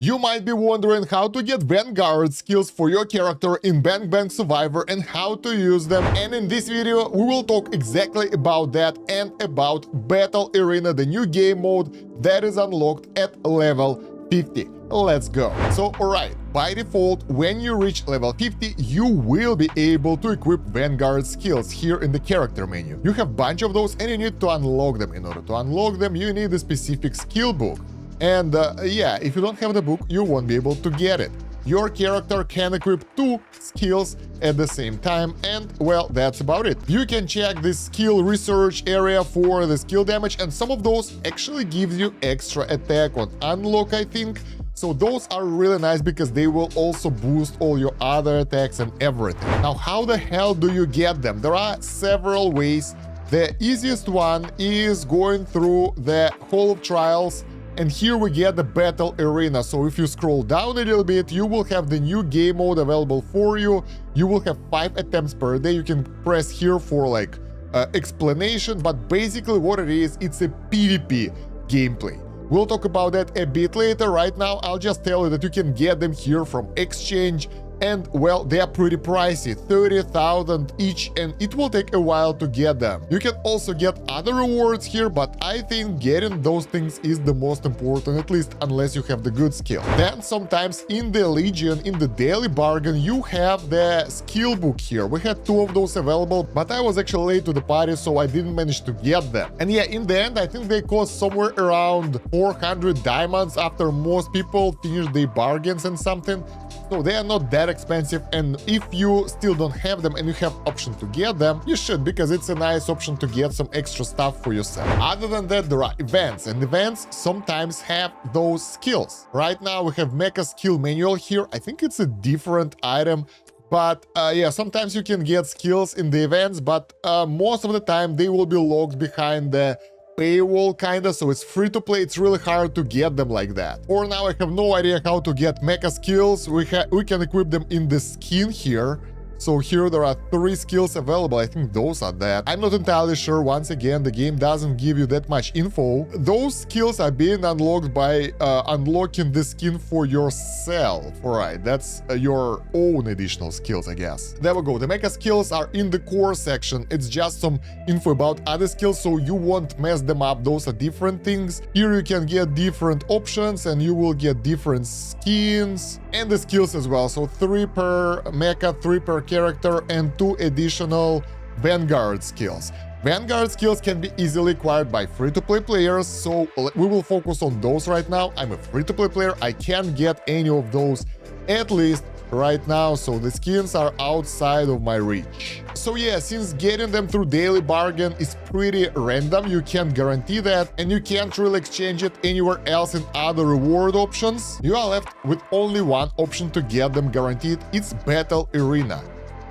You might be wondering how to get Vanguard skills for your character in Bang Bang Survivor and how to use them, and in this video we will talk exactly about that and about Battle Arena, the new game mode that is unlocked at level 50. Let's go. So alright, by default, when you reach level 50, you will be able to equip Vanguard skills here in the character menu. You have a bunch of those and you need to unlock them. In order to unlock them, you need a specific skill book. And yeah, if you don't have the book, you won't be able to get it. Your character can equip 2 skills at the same time, and well, that's about it. You can check this skill research area for the skill damage, and some of those actually gives you extra attack on unlock, I think. So those are really nice because they will also boost all your other attacks and everything. Now, how the hell do you get them? There are several ways. The easiest one is going through the Hall of Trials. And here we get the Battle Arena. So if you scroll down a little bit, you will have the new game mode available for you. You will have 5 attempts per day. You can press here for like explanation, but basically what it is, it's a PvP gameplay. We'll talk about that a bit later. Right now, I'll just tell you that you can get them here from exchange. And well, they are pretty pricey, 30,000 each, and it will take a while to get them. You can also get other rewards here, but I think getting those things is the most important, at least unless you have the good skill. Then sometimes in the Legion, in the daily bargain, you have the skill book here. We had 2 of those available, but I was actually late to the party, so I didn't manage to get them. And yeah, in the end, I think they cost somewhere around 400 diamonds after most people finish their bargains and something. So they are not that expensive, and if you still don't have them and you have option to get them, you should, because it's a nice option to get some extra stuff for yourself. Other than that, there are events, and events sometimes have those skills. Right now we have Mecha Skill Manual here. I think it's a different item, but yeah, sometimes you can get skills in the events, but most of the time they will be locked behind the paywall kinda, so it's free to play. It's really hard to get them like that. For now, I have no idea how to get mecha skills. We can equip them in the skin here. So here there are 3 skills available. I think those are that. I'm not entirely sure. Once again, the game doesn't give you that much info. Those skills are being unlocked by unlocking the skin for yourself. Alright, that's your own additional skills, I guess. There we go. The mecha skills are in the core section. It's just some info about other skills, so you won't mess them up. Those are different things. Here you can get different options and you will get different skins and the skills as well. So 3 per mecha, 3 per character, and 2 additional Vanguard skills. Vanguard skills can be easily acquired by free-to-play players, so we will focus on those right now. I'm a free-to-play player. I can't get any of those, at least right now, so the skins are outside of my reach. So yeah, since getting them through daily bargain is pretty random, you can't guarantee that, and you can't really exchange it anywhere else in other reward options, you are left with only one option to get them guaranteed. It's Battle Arena.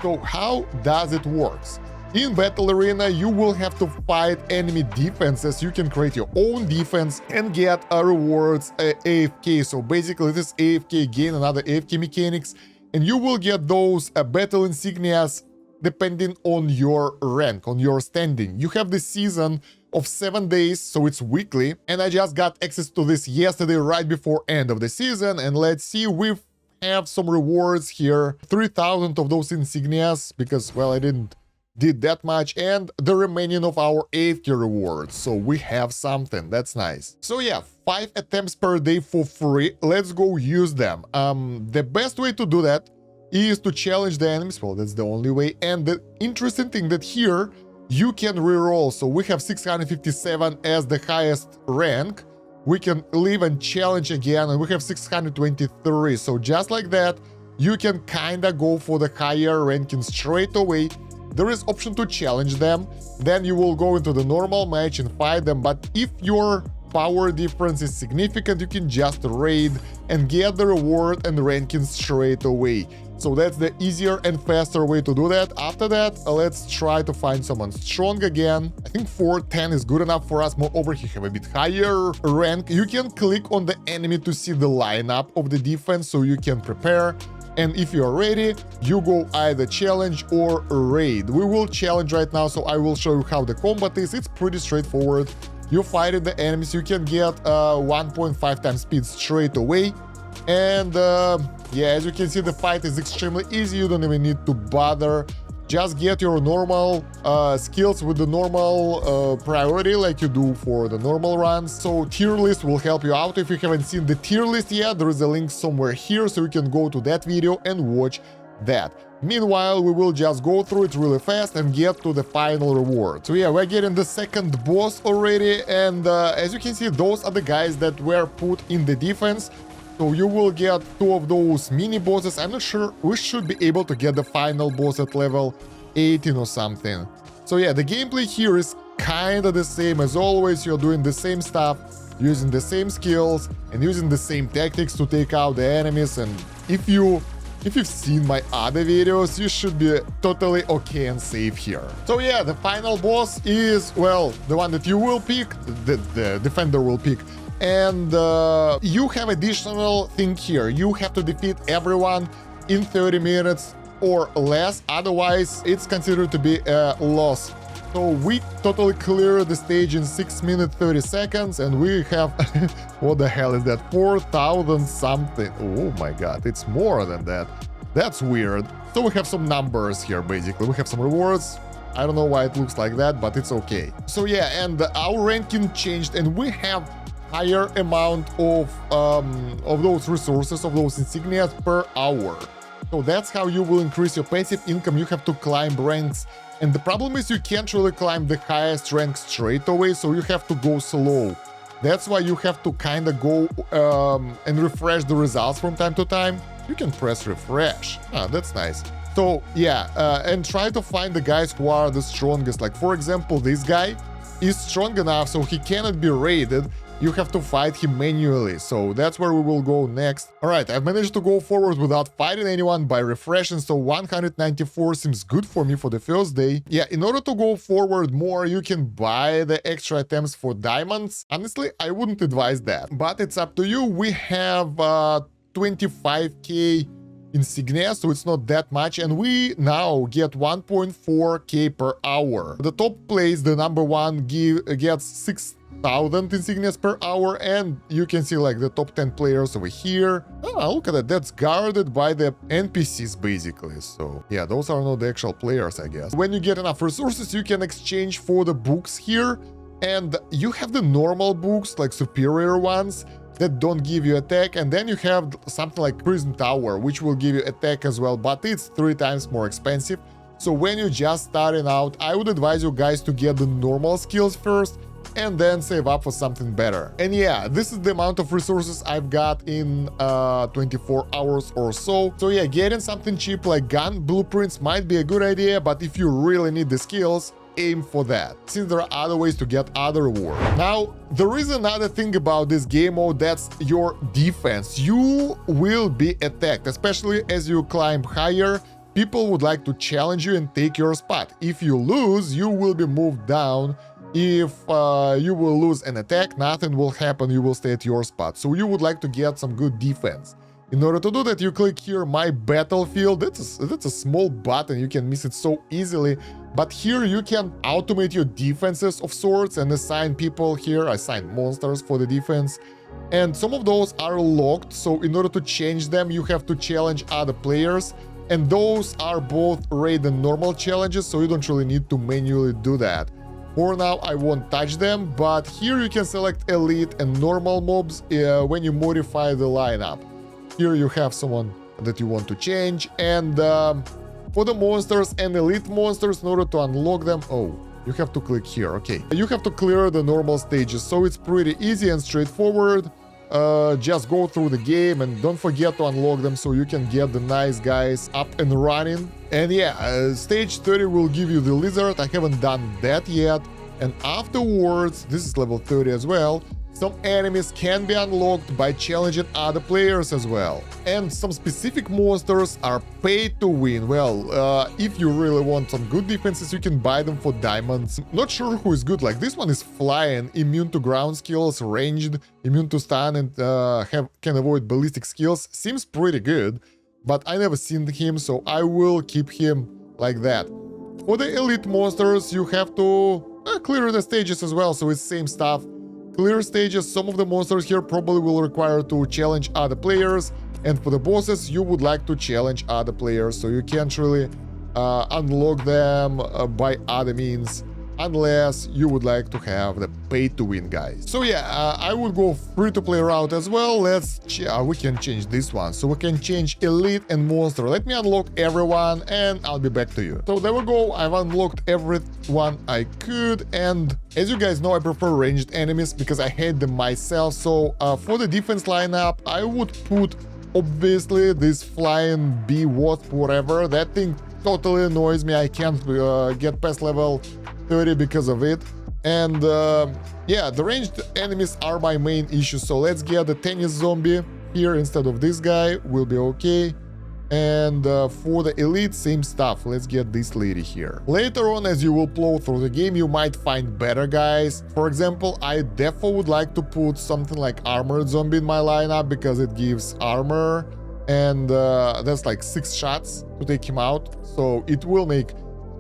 So how does it work? In Battle Arena, you will have to fight enemy defenses. You can create your own defense and get rewards AFK. So basically this AFK gain another AFK mechanics, and you will get those battle insignias depending on your rank, on your standing. You have the season of 7 days, so it's weekly, and I just got access to this yesterday right before end of the season, and let's see, we have some rewards here. 3,000 of those insignias, because, well, I did that much, and the remaining of our AFK rewards. So we have something. That's nice. So yeah, 5 attempts per day for free. Let's go use them. The best way to do that is to challenge the enemies. Well, that's the only way. And the interesting thing that here you can reroll. So we have 657 as the highest rank. We can live and challenge again, and we have 623. So just like that, you can kinda go for the higher ranking straight away. There is option to challenge them, then you will go into the normal match and fight them, but if your power difference is significant, you can just raid and get the reward and ranking straight away. So that's the easier and faster way to do that. After that, let's try to find someone strong again. I think 410 is good enough for us. Moreover, he have a bit higher rank. You can click on the enemy to see the lineup of the defense, so you can prepare. And if you're ready, you go either challenge or raid. We will challenge right now, so I will show you how the combat is. It's pretty straightforward. You fight the enemies, you can get 1.5 times speed straight away. And yeah, as you can see, the fight is extremely easy. You don't even need to bother. Just get your normal skills with the normal priority like you do for the normal runs. So tier list will help you out. If you haven't seen the tier list yet, there is a link somewhere here, so you can go to that video and watch that. Meanwhile, we will just go through it really fast and get to the final reward. So yeah, we're getting the second boss already, and as you can see, those are the guys that were put in the defense. So you will get 2 of those mini bosses. I'm not sure, we should be able to get the final boss at level 18 or something. So yeah, the gameplay here is kinda the same as always. You're doing the same stuff, using the same skills, and using the same tactics to take out the enemies. And if you've seen my other videos, you should be totally okay and safe here. So yeah, the final boss is, well, the one that you will pick, the defender will pick. And you have additional thing here. You have to defeat everyone in 30 minutes or less, otherwise it's considered to be a loss. So we totally clear the stage in 6 minutes 30 seconds, and we have what the hell is that, 4,000 something. Oh my god, it's more than that. That's weird. So we have some numbers here, basically. We have some rewards. I don't know why it looks like that, but it's okay. So yeah, and our ranking changed, and we have higher amount of those resources, of those insignias per hour. So that's how you will increase your passive income. You have to climb ranks, and the problem is you can't really climb the highest rank straight away, so you have to go slow. That's why you have to kind of go and refresh the results from time to time. You can press refresh. Ah, that's nice. So yeah, and try to find the guys who are the strongest. Like for example, this guy is strong enough so he cannot be raided. You have to fight him manually, so that's where we will go next. Alright, I've managed to go forward without fighting anyone by refreshing, so 194 seems good for me for the first day. Yeah, in order to go forward more, you can buy the extra items for diamonds. Honestly, I wouldn't advise that, but it's up to you. We have 25k insignia, so it's not that much, and we now get 1.4k per hour. The top place, the number one, gets 6,000 insignias per hour, and you can see like the top 10 players over here. Oh, look at that, that's guarded by the NPCs basically. So yeah, those are not the actual players, I guess. When you get enough resources, you can exchange for the books here, and you have the normal books, like superior ones, that don't give you attack, and then you have something like Prism Tower, which will give you attack as well, but it's 3 times more expensive. So when you're just starting out, I would advise you guys to get the normal skills first, and then save up for something better. And yeah, this is the amount of resources I've got in 24 hours or so. So yeah, getting something cheap like gun blueprints might be a good idea, but if you really need the skills, aim for that, since there are other ways to get other rewards. Now, there is another thing about this game mode, that's your defense. You will be attacked, especially as you climb higher. People would like to challenge you and take your spot. If you lose, you will be moved down. If you will lose an attack, nothing will happen, you will stay at your spot. So you would like to get some good defense. In order to do that, you click here, My Battlefield. That's a small button, you can miss it so easily. But here you can automate your defenses of sorts and assign people here, assign monsters for the defense. And some of those are locked, so in order to change them, you have to challenge other players. And those are both raid and normal challenges, so you don't really need to manually do that. For now, I won't touch them, but here you can select elite and normal mobs when you modify the lineup. Here you have someone that you want to change, and for the monsters and elite monsters, in order to unlock them, oh, you have to click here, okay. You have to clear the normal stages, so it's pretty easy and straightforward. Just go through the game and don't forget to unlock them so you can get the nice guys up and running. And yeah, stage 30 will give you the lizard. I haven't done that yet. And afterwards, this is level 30 as well, some enemies can be unlocked by challenging other players as well. And some specific monsters are paid to win. Well, if you really want some good defenses, you can buy them for diamonds. Not sure who is good, like this one is flying, immune to ground skills, ranged, immune to stun, and can avoid ballistic skills. Seems pretty good, but I never seen him, so I will keep him like that. For the elite monsters, you have to clear the stages as well, so it's same stuff. clear stages, some of the monsters here probably will require to challenge other players, and for the bosses, you would like to challenge other players, so you can't really unlock them by other means, unless you would like to have the pay-to-win guys. So yeah, I would go free-to-play route as well. We can change this one. So we can change Elite and Monster. Let me unlock everyone and I'll be back to you. So there we go. I've unlocked everyone I could. And as you guys know, I prefer ranged enemies because I hate them myself. So for the defense lineup, I would put, obviously, this flying bee wasp, whatever. That thing totally annoys me. I can't get past level 30 because of it. And yeah, the ranged enemies are my main issue, so let's get the tennis zombie here instead of this guy, will be okay. And for the elite, same stuff, let's get this lady here. Later on, as you will plow through the game, you might find better guys. For example, I definitely would like to put something like armored zombie in my lineup because it gives armor, and that's like 6 shots to take him out, so it will make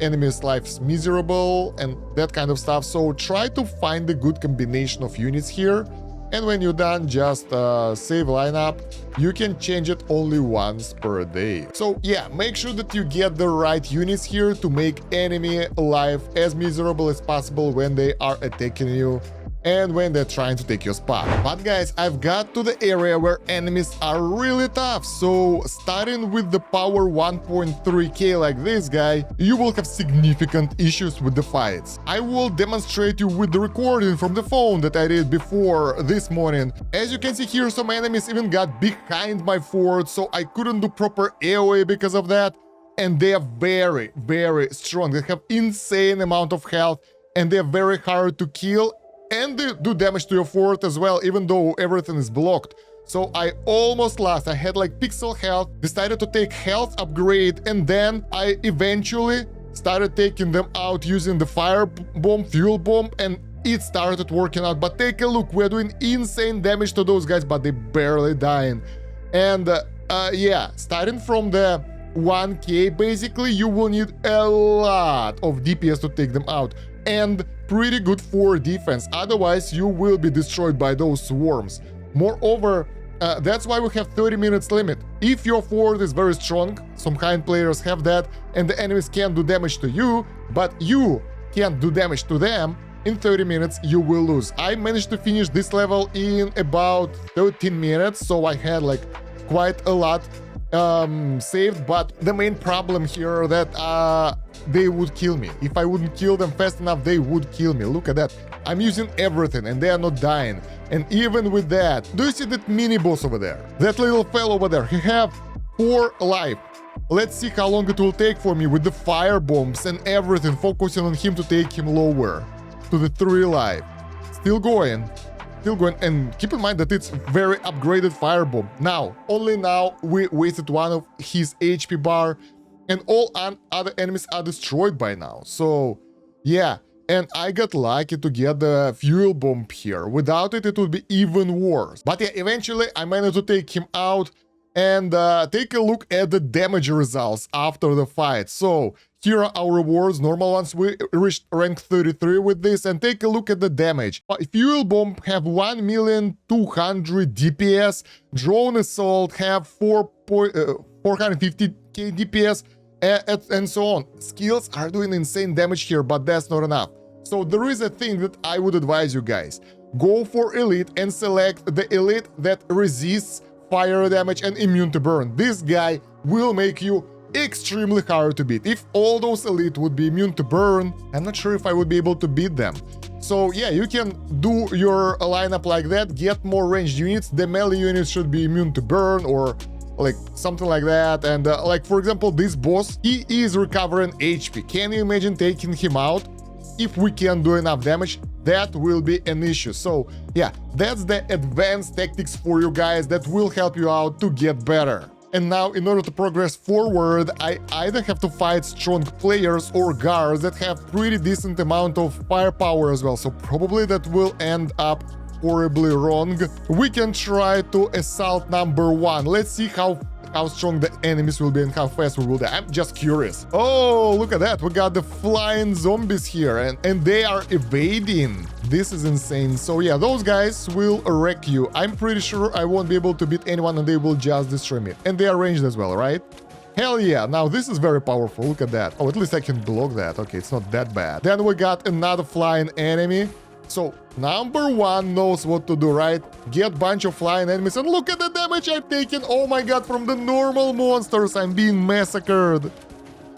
enemies' lives miserable and that kind of stuff. So try to find a good combination of units here, and when you're done, just save lineup. You can change it only once per day. So yeah, make sure that you get the right units here to make enemy life as miserable as possible when they are attacking you and when they're trying to take your spot. But guys, I've got to the area where enemies are really tough, so starting with the power 1.3k like this guy, you will have significant issues with the fights. I will demonstrate you with the recording from the phone that I did before this morning. As you can see here, some enemies even got behind my fort, so I couldn't do proper AoE because of that, and they are very, very strong. They have insane amount of health, and they're very hard to kill, and they do damage to your fort as well, even though everything is blocked. So I almost lost. I had like pixel health, decided to take health upgrade, and then I eventually started taking them out using the fire bomb, fuel bomb, and it started working out. But take a look, we're doing insane damage to those guys, but they barely dying. And yeah, starting from the 1k, basically, you will need a lot of DPS to take them out, and pretty good for defense, otherwise you will be destroyed by those swarms. Moreover, that's why we have 30 minutes limit. If your fort is very strong, some kind players have that, and the enemies can't do damage to you, but you can't do damage to them, in 30 minutes you will lose. I managed to finish this level in about 13 minutes, so I had like quite a lot saved, but the main problem here that they would kill me. If I wouldn't kill them fast enough, they would kill me. Look at that. I'm using everything and they are not dying. And even with that, do you see that mini boss over there? That little fellow over there, he have 4 life. Let's see how long it will take for me with the fire bombs and everything, focusing on him to take him lower to the 3 life. Still going, and keep in mind that it's very upgraded firebomb. Now, only now we wasted one of his HP bar, and all other enemies are destroyed by now. So yeah, and I got lucky to get the fuel bomb here. Without it, it would be even worse. But yeah, eventually I managed to take him out, and take a look at the damage results after the fight. So here are our rewards, normal ones. We reached rank 33 with this, and take a look at the damage. Fuel bomb have 1,200,000 DPS, drone assault have 450k DPS, and so on. Skills are doing insane damage here, but that's not enough. So there is a thing that I would advise you guys. Go for elite and select the elite that resists fire damage and immune to burn. This guy will make you extremely hard to beat. If all those elite would be immune to burn, I'm not sure if I would be able to beat them. So yeah, you can do your lineup like that, get more ranged units. The melee units should be immune to burn or like something like that. And like for example, this boss, he is recovering HP. Can you imagine taking him out? If we can't do enough damage, that will be an issue. So yeah, that's the advanced tactics for you guys that will help you out to get better. And now, in order to progress forward, I either have to fight strong players or guards that have pretty decent amount of firepower as well. So probably that will end up horribly wrong. We can try to assault number 1. Let's see how how strong the enemies will be and how fast we will die. I'm just curious. Oh, look at that. We got the flying zombies here and they are evading. This is insane. So yeah, those guys will wreck you. I'm pretty sure I won't be able to beat anyone and they will just destroy me. And they are ranged as well, right? Hell yeah, now this is very powerful, look at that. Oh, at least I can block that, okay, it's not that bad. Then we got another flying enemy. So, number one knows what to do, right? Get bunch of flying enemies and look at the damage I've taken. Oh my god, from the normal monsters, I'm being massacred.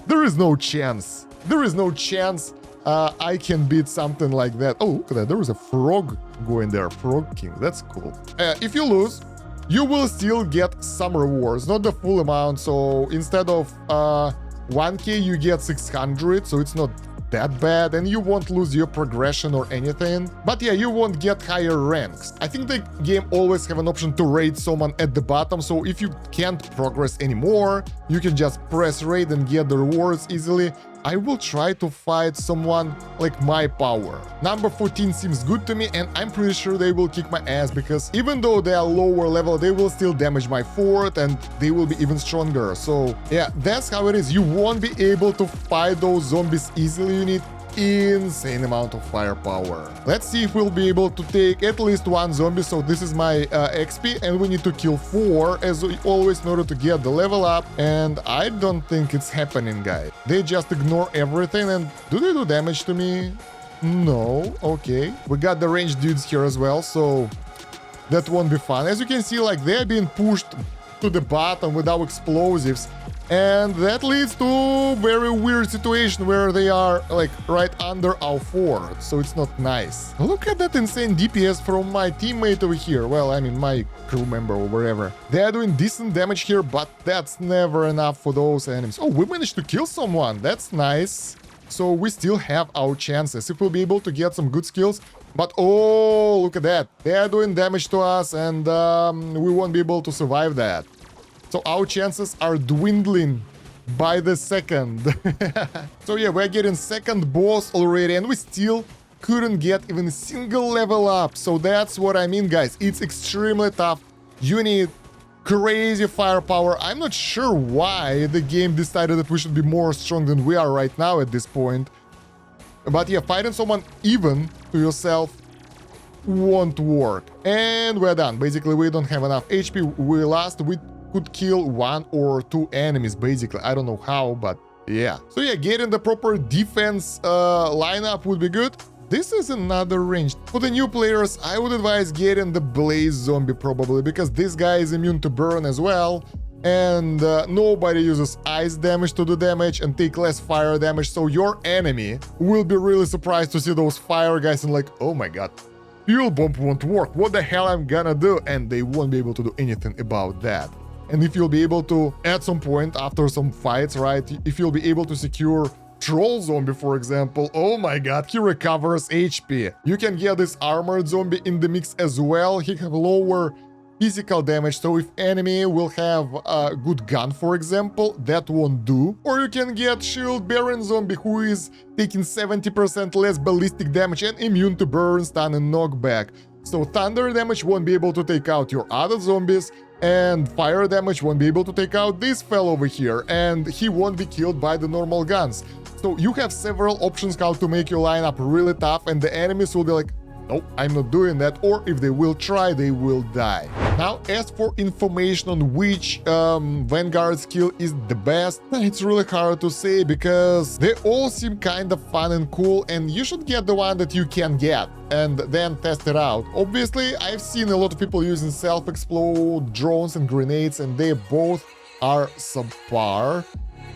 There is no chance. There is no chance I can beat something like that. Oh, look at that, there is a frog going there, Frog King, that's cool. If you lose, you will still get some rewards, not the full amount. So instead of 1k, you get 600, so it's not that bad, and you won't lose your progression or anything. But yeah, you won't get higher ranks. I think the game always have an option to raid someone at the bottom, so if you can't progress anymore, you can just press raid and get the rewards easily. I will try to fight someone like my power. Number 14 seems good to me, and I'm pretty sure they will kick my ass, because even though they are lower level, they will still damage my fort and they will be even stronger. So yeah, that's how it is. You won't be able to fight those zombies easily. You need insane amount of firepower. Let's see if we'll be able to take at least one zombie. So this is my XP, and we need to kill 4 as always in order to get the level up, and I don't think it's happening, guys. They just ignore everything. And do they do damage to me? No. Okay, we got the ranged dudes here as well, so that won't be fun. As you can see, like, they're being pushed to the bottom without explosives, and that leads to a very weird situation where they are like right under our fort, so it's not nice. Look at that insane DPS from my teammate over here. Well, I mean my crew member or wherever. They are doing decent damage here, but that's never enough for those enemies. Oh, we managed to kill someone. That's nice. So we still have our chances if we'll be able to get some good skills. But oh, look at that. They are doing damage to us, and we won't be able to survive that. So our chances are dwindling by the second. So yeah, we're getting second boss already, and we still couldn't get even a single level up. So that's what I mean, guys. It's extremely tough. You need crazy firepower. I'm not sure why the game decided that we should be more strong than we are right now at this point. But yeah, fighting someone even to yourself won't work. And we're done. Basically, we don't have enough HP. We lost. We could kill 1 or 2 enemies, basically. I don't know how, but yeah. So yeah, getting the proper defense lineup would be good. This is another range. For the new players, I would advise getting the Blaze Zombie probably, because this guy is immune to burn as well. And nobody uses ice damage to do damage and take less fire damage. So your enemy will be really surprised to see those fire guys and like, oh my god, fuel bomb won't work. What the hell I'm gonna do? And they won't be able to do anything about that. And if you'll be able to, at some point after some fights, right, if you'll be able to secure Troll Zombie, for example, oh my god, he recovers HP. You can get this Armored Zombie in the mix as well. He have lower physical damage, so if enemy will have a good gun, for example, that won't do. Or you can get Shield Bearing Zombie, who is taking 70% less ballistic damage and immune to burn, stun, and knockback. So thunder damage won't be able to take out your other zombies, and fire damage won't be able to take out this fellow over here, and he won't be killed by the normal guns. So you have several options how to make your lineup really tough, and the enemies will be like, nope, I'm not doing that, or if they will try, they will die. Now, as for information on which Vanguard skill is the best, it's really hard to say, because they all seem kind of fun and cool, and you should get the one that you can get and then test it out. Obviously, I've seen a lot of people using self-explode, drones, and grenades, and they both are subpar.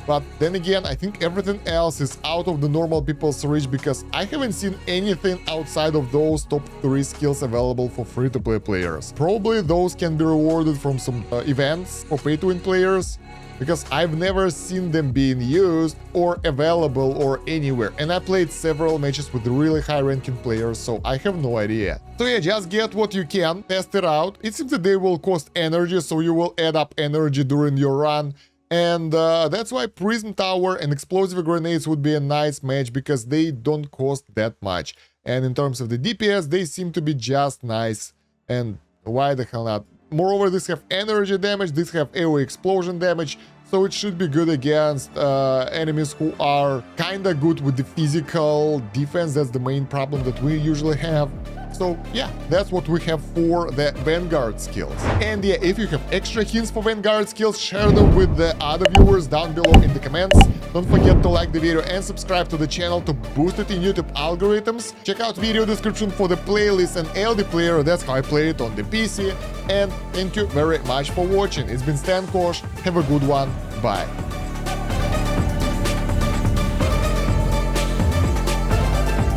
But then again, I think everything else is out of the normal people's reach, because I haven't seen anything outside of those top 3 skills available for free-to-play players. Probably those can be rewarded from some events for pay-to-win players, because I've never seen them being used or available or anywhere. And I played several matches with really high-ranking players, so I have no idea. So yeah, just get what you can, test it out. It seems that they will cost energy, so you will add up energy during your run. And that's why Prison Tower and Explosive Grenades would be a nice match, because they don't cost that much. And in terms of the DPS, they seem to be just nice. And why the hell not Moreover, these have energy damage, these have AoE explosion damage, so it should be good against enemies who are kinda good with the physical defense. That's the main problem that we usually have. So yeah, that's what we have for the Vanguard skills. And yeah, if you have extra hints for Vanguard skills, share them with the other viewers down below in the comments. Don't forget to like the video and subscribe to the channel to boost it in YouTube algorithms. Check out video description for the playlist and LD player, that's how I play it on the PC. And thank you very much for watching. It's been Kosh. Have a good one. Bye.